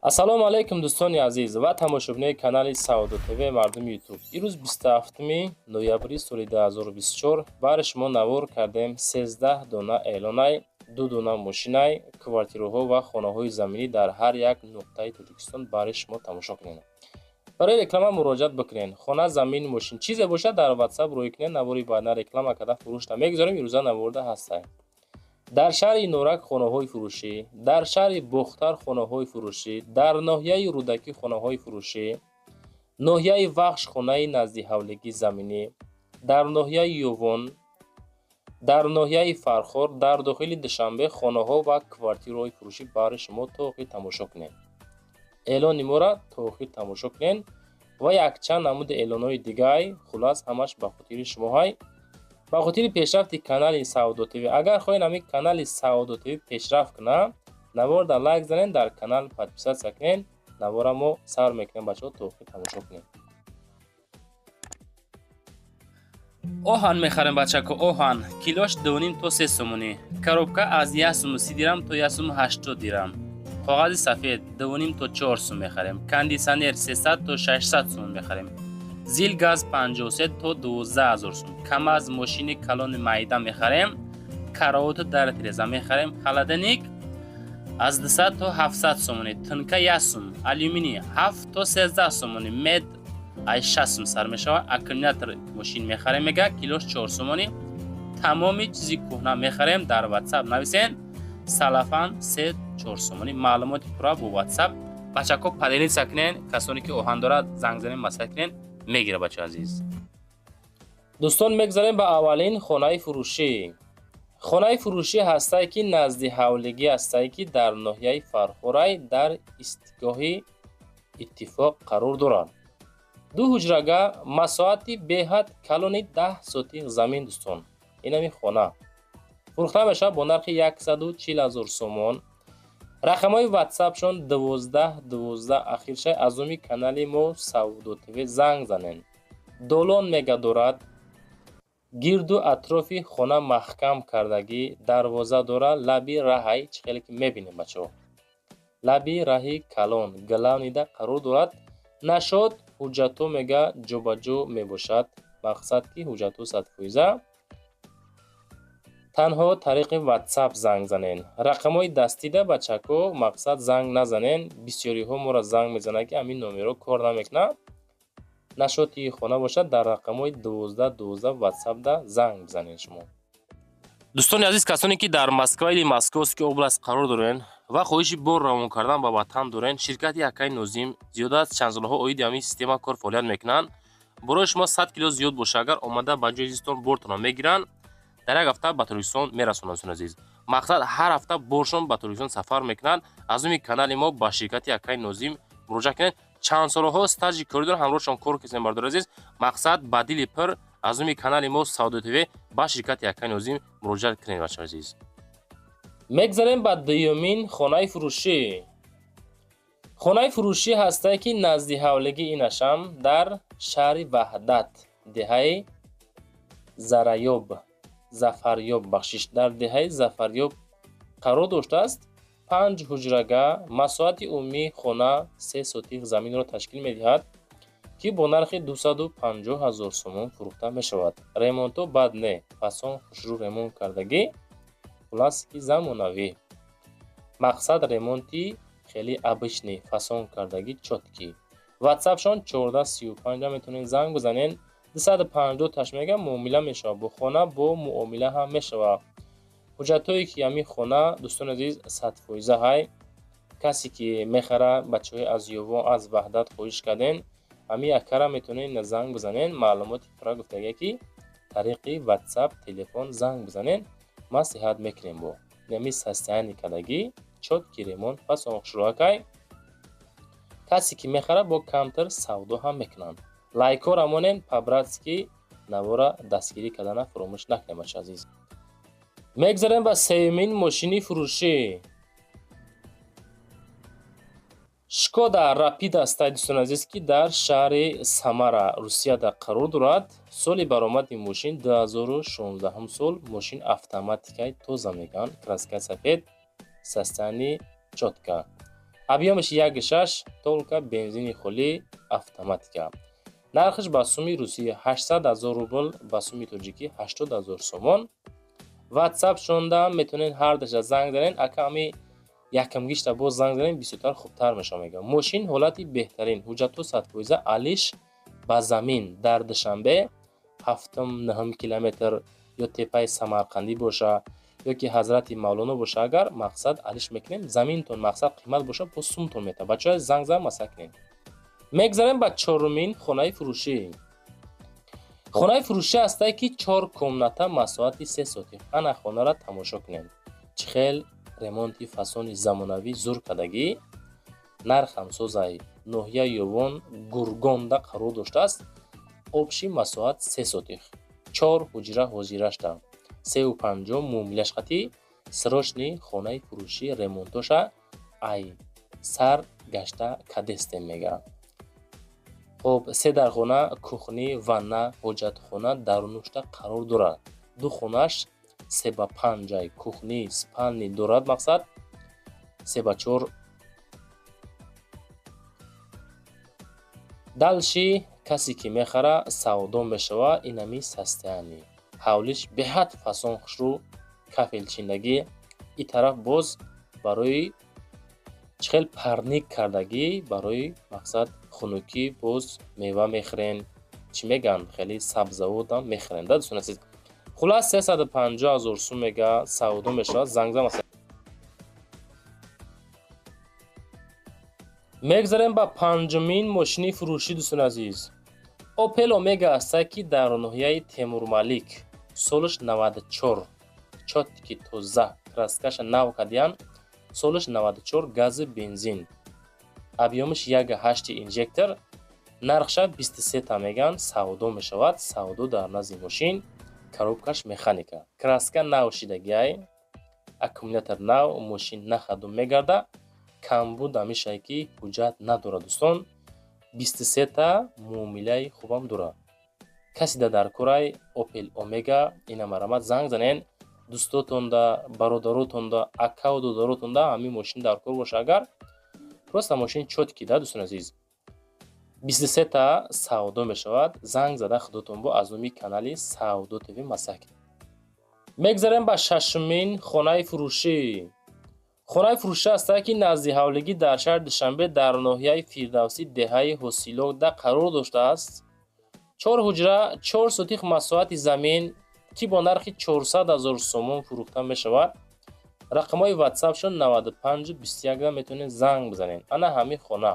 ассалому алайкум дӯстони азиз ва тамошобинони канали Саудо ТВ мардуми ютуб. ирӯз 27 ноябри соли 2024 баъри шумо навор кардем 13 дона эълонай, 2 дона мошинай, квартираҳо ва хонаҳои заминӣ дар ҳар як нуқтаи Тоҷикистон баъри шумо тамошо кунем. барои реклама муроҷиат бикунен. хона, замин, мошин чизе бошад дар WhatsApp рӯй кунен. навори баъдан реклама карда фурӯшта мегузорем. ирӯза наворда ҳастад. дар шаҳри Норак хонаҳои фурӯшӣ, дар шаҳри Бухтар хонаҳои фурӯшӣ, дар ноҳияи Рудакӣ хонаҳои фурӯшӣ, ноҳияи Вахш хонаи назди ҳавлигӣ заминӣ, дар ноҳияи Ёвон, дар ноҳияи Фархор, дар дохили Душанбе хонаҳо ва квартираҳои фурӯшӣ баъри шумо то охир тамошо кунед. эълони моро то охир тамошо кунед ва якчанд намуди эълонҳои дигаи хулас ҳамаш ба хотири шумоҳай. ба хотири пешрафти канали Саудо ТВ. агар хоҳед ҳамин канали Саудо ТВ пешрафт кунад, наворда лайк занед, дар канал подписатсия кунед. навора мо сабр мекунем бачаҳо то охир тамошо кунед. оҳан мехарем бачако, оҳан килош 2.5 то 3 сомонӣ, коробка аз 1 сум 30 дирам то 1 сум 80 дирам, коғази сафед 2.5 то 4 сум мехарем, кондисионер 300 то 600 сум мехарем, зил газ 53 то 12000 сум, камаз мошини калони майда мехарем, караот дар тиреза мехарем, холодильник аз 200 то 700 сомонӣ, тунка 1 сум, алюминий 7 то 13 сомонӣ, мед ай 6 сум сар мешавад, аккумулятор мошин мехарем мега килош 4 сомонӣ, тамоми чизи кӯҳна мехарем. дар WhatsApp нависен салафан 3-4 сомонӣ. маълумоти пурра бо WhatsApp бачако поделиться кунен. касоне ки оҳан дорад занг занен масъала кунен мегира бача азиз. дӯстон мегзарем ба аввалин хонаи фурӯшӣ. хонаи фурӯшӣ ҳастае ки назди ҳавлигӣ ҳастае ки дар ноҳияи Фархорай дар истигоҳи Иттифоқ қарор дорад. 2 ҳуҷрага масоати беҳад калони 10 сотиқ замин дӯстон. ин ҳамин хона фурӯхта мешавад бо нархи 140,000 сомон. рақамҳои WhatsApp-шон 1212 ахиршай аз уми канали мо Саудо ТВ занг занен. долон мега дорад. гирду атрофи хона маҳкам кардагӣ, дарвоза дора, лаби раҳай чихеле ки мебинем бачаҳо. лаби раҳи калон главнида қарор дорад. нашод ҳуҷҷатҳо мега ҷобаҷо мебошад. мақсад ки ҳуҷҷатҳо 100%. танҳо тариқи WhatsApp занг занен. рақамҳои дастида бачако мақсад занг назанен. бисёриҳо моро занг мезананд ки ҳамин номерҳо кор намекунад. нашоти хона бошад дар рақамҳои 1212 WhatsApp да занг бизанед шумо. дӯстони азиз, касоне ки дар Москва или Московский област қарор дорен ва хоҳиши бор равон кардан ба ватан дорен, ширкати Якаи Нозим зиёда аз чанд солҳо оиди ҳамин система кор фаъолият мекунанд. борои шумо 100 кило зиёд боша, агар омада ба ҷои зистон бортонро мегиранд, дар як ҳафта ба Тоҷикистон мерасонанд. азиз, мақсад ҳар ҳафта боршон ба Тоҷикистон сафар мекунанд. аз уми канали мо ба ширкати Якаи Нозим муроҷиат кунед. чанд солҳо стажи коридор ҳамроҳшон кор кардем бардор азиз. мақсад ба дили пир аз уми канали мо Саудо ТВ ба ширкати Якаи Нозим муроҷиат кунед бача азиз. мегзарем ба дуюмин хонаи фурӯшӣ. хонаи фурӯшӣ ҳастае ки назди ҳавлигӣ инашам дар шаҳри Ваҳдат, деҳаи Зафарёб бахшиш дар деҳаи Зафарёб қарор доштааст. 5 ҳуҷрага масоати умумии хона 3 сотиқ заминро ташкил медиҳад ки бо нархи 250,000 сомон фурӯхта мешавад. ремонтҳо бад не, фасон хушрӯ ремонт кардагӣ, классики замонавӣ. мақсад ремонти хеле обычный, фасон кардагӣ чотки. WhatsApp-шон 1435 метавонед занг бизанед. 250 ташмега муомила мешавад бо хона, бо муомила ҳам мешавад. ҳуҷҷатҳое ки ҳамин хона дӯстони азиз 100% ҳай. касе ки мехара бачаҳои аз Ёвон, аз Ваҳдат хоҳиш карден, ҳамин яккара метавонед занг бизанед. маълумоти пурра гуфтага ки тариқи WhatsApp телефон занг бизанед. маслиҳат мекунем бо нами состояние кардагӣ чотки ремонт фасон хушрӯакай. касе ки мехара бо камтар савдо ҳам мекунанд. лайкҳо рамонен, по-братски навора дастгирӣ кардана фаромӯш накунем бача азиз. мегзарем ба сеюмин мошини фурӯшӣ. Шкода Rapid ҳастад дӯстон азиз ки дар шаҳри Самара, Русияда қарор дорад. соли баромади мошин 2016 сол. мошин автоматикаи тоза мегӯянд, краскаи сафед, состояние чотка. объемش 1.6 толка бензини хӯли автоматика. нархш ба сумми русия 800,000 рубл, ба сумми тоҷикӣ 80,000 сомон. ватсап шонда метавонед ҳар даша занг занед. ака ами якам гишта боз занг занед бисёртар хубтар мешава мега. мошин ҳолати беҳтарин, ҳуҷҷатҳо 100%, алиш ба замин дар душанбе 7-9 километр ё теппаи самарқандӣ боша ёки ҳазрати мавлоно боша, агар мақсад алиш мекунем, заминтон мақсад қимат боша, бо сумтон метавад. бачаҳо занг зан масъала кунед. мегзарем ба чорумин хонаи фурӯшӣ. хонаи фурӯшӣ ҳастае ки 4 комната масоати 3 сотих. ана хонаро тамошо кунед. чӣ хел ремонти фасони замонавӣ зур кардагӣ. нархам созаи ноҳияи ёвон гургонда қарор доштааст. обши масоат 3 сотих. 4 ҳуҷра ҳозирашта. 350 муомилаш қатӣ. срочни хонаи фурӯшӣ ремонтоша ай сар гашта кадестем мега. хоб 3 дархона, кухни, ванна, ҳоҷатхона дарунушта қарор дорад. 2 хонаш 3/5 кухни, спальни дорад. мақсад 3/4. далши касе ки мехара савдо мешава, инами састяни. ҳавлиш беҳад фасон хушрӯ кафелчиндагӣ. ин тараф боз барои чихел парник кардагӣ, барои мақсад хунукӣ боз мева мехӯрен, чӣ меган хеле сабзавотам мехӯрен. да дӯстон азиз, хулас 350,000 сум мега савдо мешавад. зангзам аст. мегзарем ба панҷумин мошини фурӯшӣ. дӯстон азиз, Opel Omega ҳастае ки дар ноҳияи Темурмалик, солиш 94, чотки тоза, краскаша нав кардиян, солиш 94, гази бензин, объемиш 1.8 инжектор, нархша 23 та меган савдо мешавад. савдо дар назди мошин, коробкаш механика, краска нав шидагиай, аккумулятор нав, мошин нахадум мегарда. камбуд амишае ки ҳуҷҷат надорад. дӯстон 23 та муомилаи хубам дорад. касида дар кораи Opel Omega ина марамат занг занен. дӯстотонда, бародаротонда, акау додаротонда ҳамин мошин дар кор боша. агар просто мошин чотки да дӯстон азиз, 23 та савдо мешавад. занг зада худотон бо аз номи канали Савдо ТВ масак. мегзарем ба шашумин хонаи фурӯшӣ. хонаи фурӯшӣ ҳастае ки назди ҳавлигӣ дар шаҳри душанбе дар ноҳияи фирдавсӣ деҳаи ҳосилокда қарор доштааст. 4 ҳуҷра 4 сотих масоати замин ки бо нархи 400,000 сомон фурӯхта мешавад. рақамҳои ватсапшон 95-21 метавонед занг бизанед. ана ҳамин хона,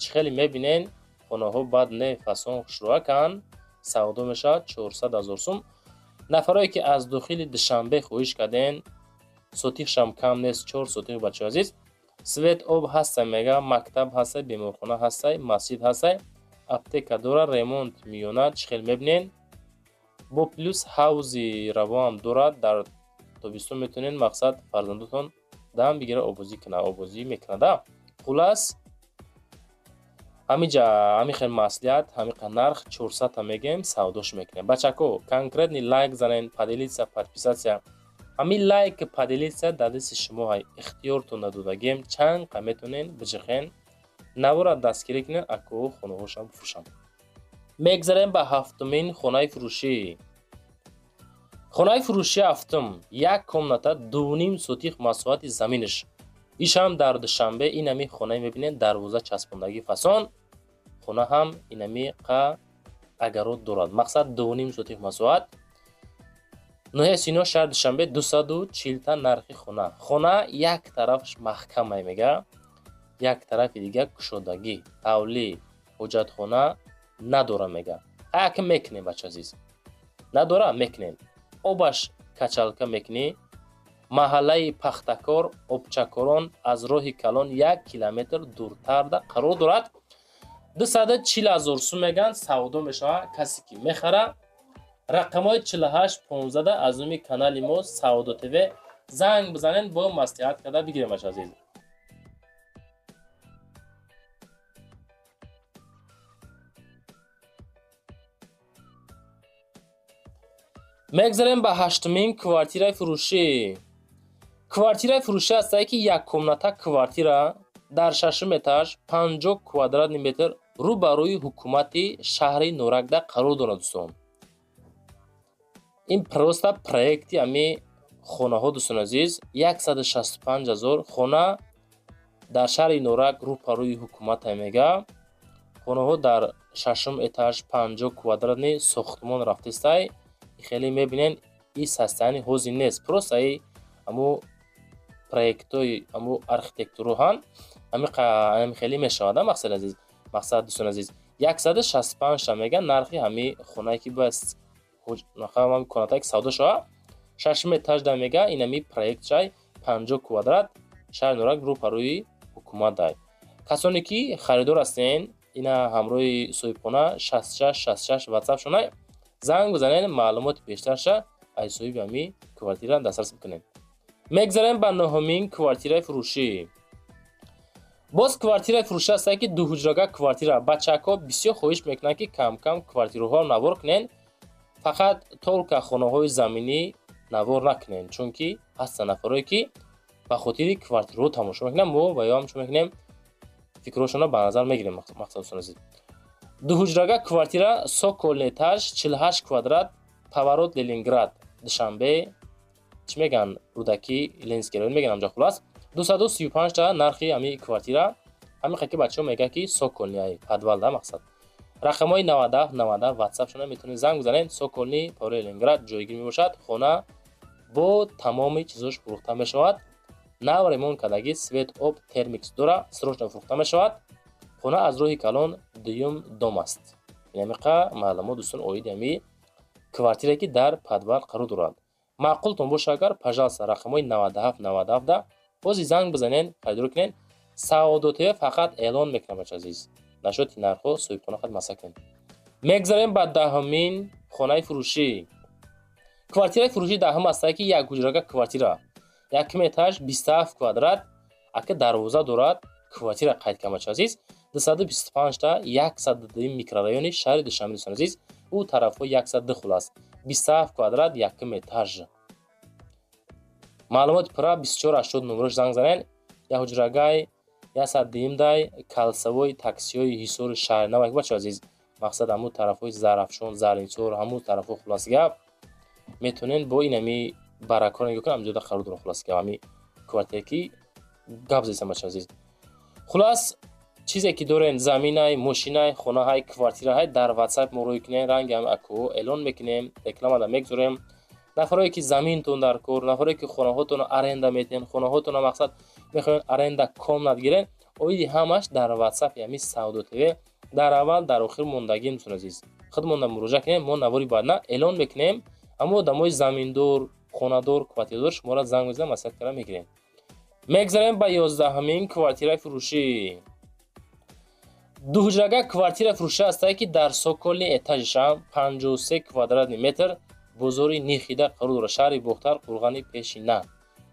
чӣ хеле мебинен хонаҳо бад не фасон хушрӯакан. савдо мешавад 400,000 сум. нафарое ки аз дохили душанбе хоҳиш карден, сотихшам кам нест, 4 сотих. бачаҳо азиз, свет об ҳаста мега, мактаб ҳастай, беморхона ҳастай, масҷид ҳастай, аптека дора, ремонт миёнад. чӣ хел мебинен, бо плюс ҳавзи равоам дорад. дар тобистон метавонед мақсад фарзандотон дам бигира обозӣ кунад, обозӣ мекунада. хулас ҳамиҷа ҳамин хел маслиҳат, ҳамин қа нарх 400 та мегем, савдош мекунем. бачако конкретни лайк занен, поделится, подписатсия. ҳамин лайк поделитсия дар дасти шумоай. ихтиёртон надодагем, чанд қа метавонен биҷихен, навора дастгирӣ кунен, акоҳо хонаҳошам фурӯшам. мегзарем ба ҳафтумин хонаи фурӯшӣ. хонаи фурӯшӣ ҳафтум, 1 комната 2.5 сотих масоати заминиш. ишам дар душанбе инами хонаи мебинед, дарвоза часпондагӣ фасон. хона ҳам инами қа агарот дорад. мақсад 2.5 сотих масоат. ноҳияи Сино, шаҳри Душанбе, 240 та нархи хона. хона як тарафш маҳкам мега, як тарафи дига кушодагӣ, ҳавли ҳоҷатхона надора мега. ҳаяким мекунем бача азиз, надора мекунем. обаш качалка мекунӣ. маҳаллаи пахтакор, обчакорон аз роҳи калон 1 километр дуртарда қарор дорад. 240,000 сум меган, савдо мешава. касе ки мехара, рақамҳои 48-15 аз номи канали мо Савдо ТВ занг бизанен, бо маслиҳат карда бигирем бача азиз. мегзарем ба ҳаштумин квартираи фурӯшӣ. квартираи фурӯшӣ ҳастае ки 1 комната квартира дар шашум этаж 50 квадратный метр рӯбарӯи ҳукумати шаҳри Нуракда қарор дорад дӯстон. ин просто проекти ами хонаҳо дӯстон азиз, 165,000 хона дар шаҳри Нурак рӯбарӯи ҳукумат мега. хонаҳо дар шашум этаж 50 квадратный сохтмон рафтестай. хеле мебинен и састани ҳозин нест, просто аму проектои аму архитектуру ҳан ами хеле мешавад. мақсад азиз, мақсад дӯстон азиз, 165 та мега нархи ҳами хонае ки бас нахамам конатак савдо шава. шашум этаж да мега ин ами проект чай 50 квадрат шаҳри Нурак рӯбарӯи ҳукумат дай. касоне ки харидор ҳастен, ина ҳамроҳи соҳибхона 6666 WhatsApp шунай занг бизанен, маълумоти бештарша аз соҳиби ами квартира дастрас бикунен. мегзарем ба ноҳумин квартираи фурӯшӣ. боз квартираи фурӯшӣ ҳастае ки дуҳуҷрага квартира. бачаҳо бисёр хоҳиш мекунанд ки кам-кам квартираҳоро навор кунен, фақат толка хонаҳои заминӣ навор накунен, чунки ҳастанд нафаре ки ба хотири квартираҳо тамошо мекунанд. мо ва ёам чӣ мекунем, фикрҳошонро ба назар мегирем. мақсад дӯстон азиз, дуҳуҷрага квартира соколный этаж 48 квадрат, паворот Ленинград, душанбе чӣ меган, рӯдаки Ленинский район меган амҷо. хулос 235 та нархи ами квартира. ҳамин ки бачаҳо мегӯянд ки соколний подвал да. мақсад рақамҳои 97 WhatsApp шуна метавонед занг бизанед. соколний паворот Ленинград ҷойгир мебошад. хона бо тамоми чизош фурӯхта мешавад. нав ремонт кардаги свет об термикс дора, срочно фурӯхта мешавад. хона аз роҳи калон дуюм дом аст. инамиқа маълумот дӯстон оиди ами квартире ки дар подвал қарор дорад. маъқултон боша агар, пожалуйста, рақамҳои 97 да бози занг бизанен, харидор кунен. саодотиҳо фақат эълон мекунад бача азиз. нашоти нархҳо соҳибхона хат масъала кунед. мегзарем ба даҳумин хонаи фурӯшӣ. квартираи фурӯшӣ даҳум астае ки як ҳуҷрага квартира, якум этаж 27 квадрат, ака дарвоза дорад. квартира қайд кам бача азиз. 225 та 102 микрорайони шаҳри Душанбе дӯстон азиз. у тарафҳо 102 хулас 27 квадрат якум этаж. маълумоти пурра 2480 номерош занг занен. як ҳуҷрагай 102 дай калсавои таксиҳои ҳисори шаҳри Навак бача азиз. мақсад ҳамун тарафҳои Зарафшон, Заринсор, ҳамун тарафҳо хулас гап метавонен бо ин ами баракор нигоҳ кунед. амҷода қарор дорад хулас гап ами квартира ки гап зисан бача азиз. хулас чизе ки дорен, заминай, мошинай, хонаҳай, квартираҳай дар WhatsApp муроҷиат кунед. ранги ами акӯ эълон мекунем, рекламада мегузорем. нафаре ки заминтон дар кор, нафаре ки хонаҳотонро аренда метиҳен, хонаҳотонро мақсад мехоҳед аренда комнат гирен, оиди ҳамаш дар WhatsApp ами Саудо ТВ дар аввал дар охир мондагӣ дӯстон азиз. худмонда муроҷиат кунед, мо навори баъдна эълон мекунем. аммо одамои заминдор, хонадор, квартирадор шуморо занг мезананд, маслиҳат карда мегирем. мегзарем ба 11-ҳамин квартираи фурӯшӣ. дуҳуҷрага квартира фурӯшӣ астае ки дар соколний этажашам 53 квадратный метр бозори Нихида қарор дорад. шаҳри Бохтар, Қурғани Пешина.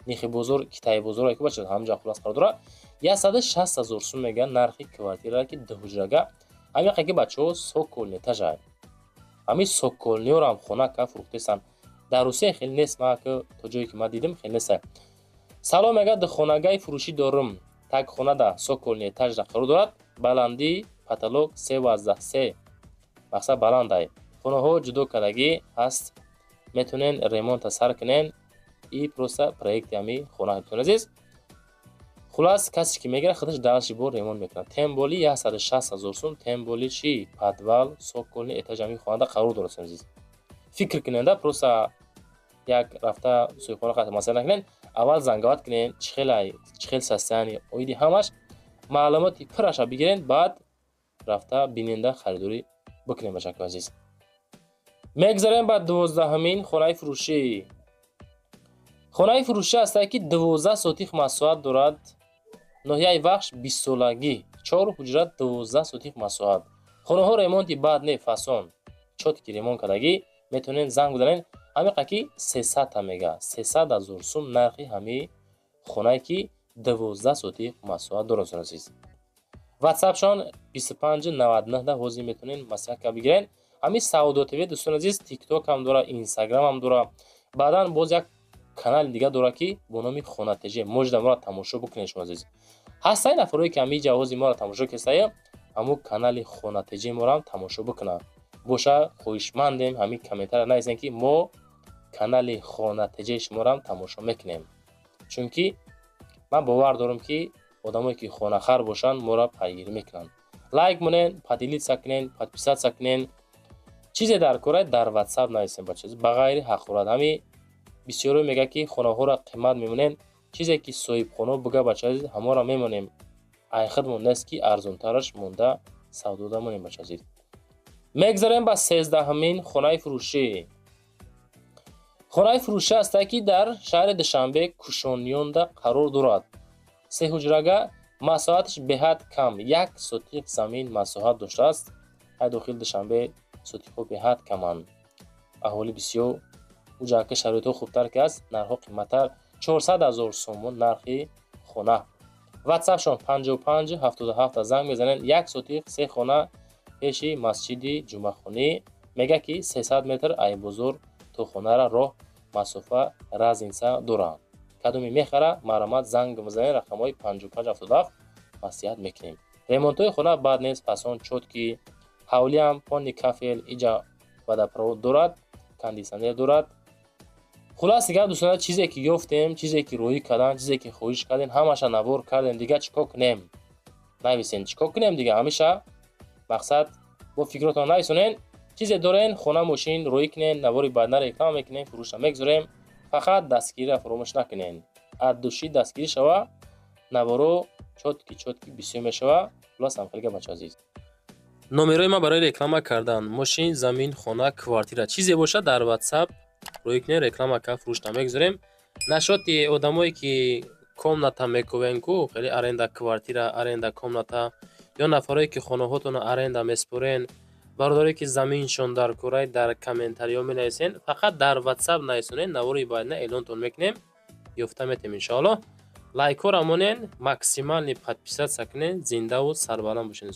Нихи бозор, Китаи бозор ки бачад ҳамҷа хулас қарор дорад. 160,000 сум мега нархи квартира ки дуҳуҷрага. ҳамин ки бачаҳо соколний этажай. ҳамин соколниҳоро ҳам хона ка фурӯхтесан. дар Русия хеле нест, ма ки то ҷое ки ма дидим хеле нест. салом мега духонагаи фурӯшӣ дорум. так хонада соколний этажда қарор дорад. баланди потолок 3,3 мақсад баландай. хонаҳо ҷудо кардагӣ ҳаст, метавонен ремонта сар кунен. и просто проекти ами хона дӯстон азиз. хулас касе ки мегирад худаш далши бо ремонт мекунад. темболи 160,000 сум, темболи чи подвал соколний этаж ами хонада қарор дорад дӯстон азиз. фикр кунен да, просто як рафта соҳибхона хат масъала накунен. аввал зангават кунен, чӣ хел састани оиди ҳамаш маълумоти пурраша бигирен, баъд рафта биненда харидорӣ бикунем бачако азиз. мегзарем ба 12-ҳамин хонаи фурӯшӣ. хонаи фурӯшӣ астае ки 12 сотих масоҳат дорад. ноҳияи вахш 20 солагӣ, 4 ҳуҷра 12 сотих масоҳат. хонаҳо ремонти баъд не фасон, чотки ремонт кардагӣ. метавонен занг бизанен. ҳамиқа ки 300 та мега 300,000 сум нархи ҳами хонае ки 12 сотих масоҳат дорад дӯстон азиз. WhatsApp-шон 2599 да ҳозир метавонен маслиҳат карда бигирен. ҳамин Саудо ТВ дӯстон азиз TikTok ҳам дора, Instagram ҳам дора. баъдан боз як канали дига дора ки бо номи Хонатежи. можеда моро тамошо бикунед шумо азиз. ҳастаи нафароне ки ҳамин ҷавози моро тамошо кардае, ҳамун канали хонатиҷаи моро тамошо бикунанд. боша хоҳишмандем ҳамин комментария нависен ки мо канали хонатиҷаи шуморо тамошо мекунем. чунки ман бовар дорам ки одамое ки хонахар бошанд моро пайгирӣ мекунанд. лайк монен, поделиться кунен, подписаться кунен. чизе дар кора дар WhatsApp нависен бача. ба ғайри ҳақорат. ҳамин бисёре мега ки хонаҳоро қимат мемонен. чизе ки соҳибхона буга бача ҳамора мемонем. айхидмон нест ки арзонтараш монда савдода монем бача. мегзарем ба 13-ҳамин хонаи фурӯшӣ. хонаи фурӯшӣ аст ки дар шаҳри Душанбе Кушонёнда қарор дорад. сеҳуҷрага масоҳаташ беҳад кам, 1 сотиқ замин масоҳат доштааст. ҳай дохили Душанбе сотиқҳо беҳад каманд. аҳволи бисёр уҷаки шароитҳо хубтар ки аст, нархҳо қимматтар, 400,000 сомон нархи хона. WhatsApp-шон 55 77 занг мезанен. 1 сотиқ 3 хона пеши масҷиди ҷумъахонӣ. мега ки 300 метр айбозор то хонара роҳ масофа разница доранд. кадоме мехара марамат занг мезанен. рақамҳои 55 77 маслиҳат мекунем. ремонтҳои хона бад нест, фасон чотки, ҳавлиам пони кафел иҷа водопровод дорад, кондитсионер дорад. хулас дигар дӯстона чизе ки ёфтем, чизе ки роӣ кардан, чизе ки хоҳиш кардем, ҳамаша навор кардем. дига чикор кунем? нависен чикор кунем дига. ҳамеша мақсад бо фикротон нависонен. чизе дорен хона мошин роӣ кунен, навори бадна реклама мекунем, фурӯша мегузорем. фақат дастгирия фаромӯш накунен. аддуши дастгирӣ шава, наворо чотки бисёр мешава. хулас амхелга бача азиз. номерои ман барои реклама кардан мошин, замин, хона, квартира чизе боша дар WhatsApp роӣ кунем, реклама ка фурӯшта мегузорем. нашоти одамое ки комната мекувен ку хеле аренда квартира, аренда комната ё нафарое ки хонаҳотонро аренда меспорен, бародаре ки заминшон дар кораи дар комментариҳо менависен. фақат дар WhatsApp нависонен, навори баъдина эълонтон мекунем, ёфта метем иншоаллоҳ. лайкҳо рамонен, максимални подписатсия кунен. зиндаву сарбаланд бошед.